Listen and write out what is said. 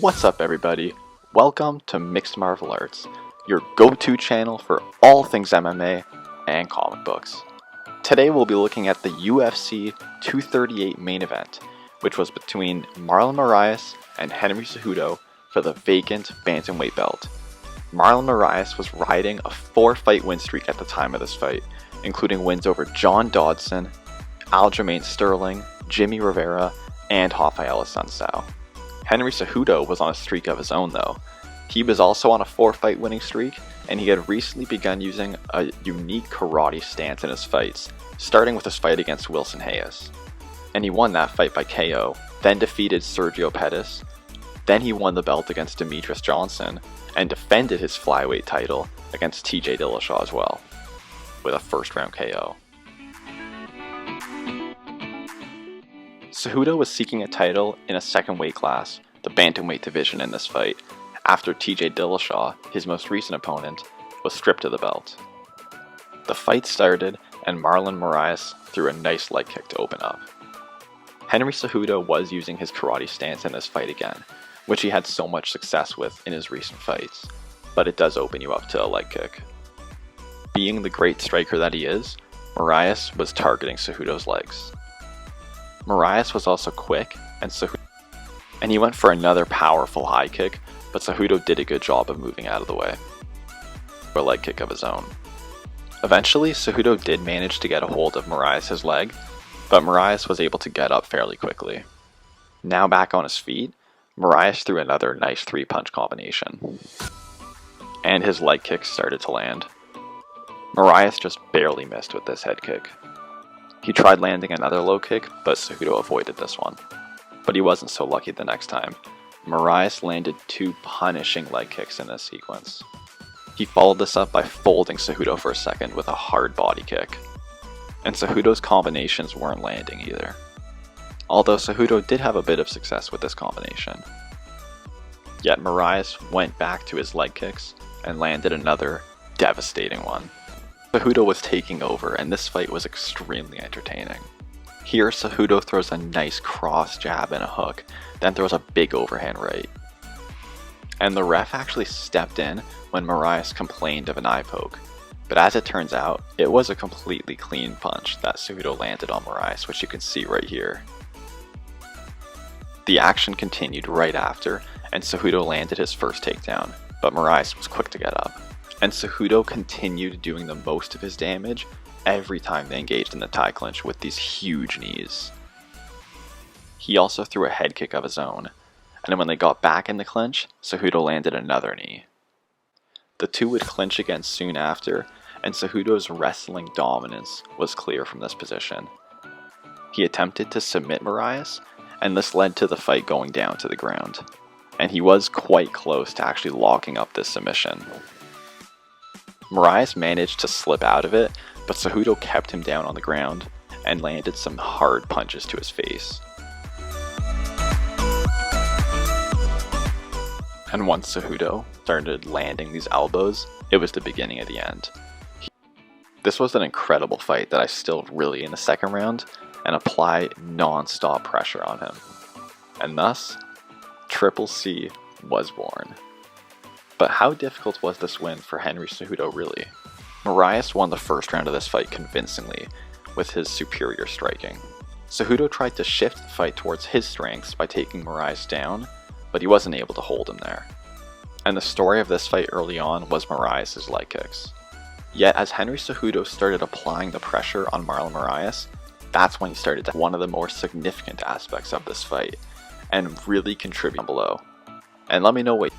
What's up everybody? Welcome to Mixed Martial Arts, your go-to channel for all things MMA and comic books. Today we'll be looking at the UFC 238 main event, which was between Marlon Moraes and Henry Cejudo for the vacant Bantamweight belt. Marlon Moraes was riding a 4-fight win streak at the time of this fight, including wins over John Dodson, Aljamain Sterling, Jimmy Rivera, and Rafael Assunção. Henry Cejudo was on a streak of his own though. He was also on a 4-fight winning streak, and he had recently begun using a unique karate stance in his fights, starting with his fight against Wilson Reyes. And he won that fight by KO, then defeated Sergio Pettis, then he won the belt against Demetrius Johnson, and defended his flyweight title against TJ Dillashaw as well, with a first round KO. Cejudo was seeking a title in a second weight class, the bantamweight division, in this fight, after TJ Dillashaw, his most recent opponent, was stripped of the belt. The fight started, and Marlon Moraes threw a nice leg kick to open up. Henry Cejudo was using his karate stance in this fight again, which he had so much success with in his recent fights, but it does open you up to a leg kick. Being the great striker that he is, Moraes was targeting Cejudo's legs. Moraes was also quick, and he went for another powerful high kick, but Cejudo did a good job of moving out of the way for a leg kick of his own. Eventually, Cejudo did manage to get a hold of Moraes' leg, but Moraes was able to get up fairly quickly. Now back on his feet, Moraes threw another nice 3-punch combination, and his leg kick started to land. Moraes just barely missed with this head kick. He tried landing another low kick, but Cejudo avoided this one. But he wasn't so lucky the next time. Moraes landed 2 punishing leg kicks in this sequence. He followed this up by folding Cejudo for a second with a hard body kick. And Cejudo's combinations weren't landing either, although Cejudo did have a bit of success with this combination. Yet Moraes went back to his leg kicks and landed another devastating one. Cejudo was taking over, and this fight was extremely entertaining. Here, Cejudo throws a nice cross jab and a hook, then throws a big overhand right. And the ref actually stepped in when Moraes complained of an eye poke, but as it turns out, it was a completely clean punch that Cejudo landed on Moraes, which you can see right here. The action continued right after, and Cejudo landed his first takedown, but Moraes was quick to get up. And Cejudo continued doing the most of his damage every time they engaged in the tie clinch with these huge knees. He also threw a head kick of his own, and when they got back in the clinch, Cejudo landed another knee. The two would clinch again soon after, and Cejudo's wrestling dominance was clear from this position. He attempted to submit Moraes, and this led to the fight going down to the ground, and he was quite close to actually locking up this submission. Moraes managed to slip out of it, but Cejudo kept him down on the ground and landed some hard punches to his face. And once Cejudo started landing these elbows, it was the beginning of the end. This was an incredible fight that I still really in the second round and apply non-stop pressure on him. And thus, Triple C was born. But how difficult was this win for Henry Cejudo really? Moraes won the first round of this fight convincingly with his superior striking. Cejudo tried to shift the fight towards his strengths by taking Moraes down, but he wasn't able to hold him there. And the story of this fight early on was Moraes' leg kicks. Yet as Henry Cejudo started applying the pressure on Marlon Moraes, that's when he started to one of the more significant aspects of this fight, and really contribute below. And let me know what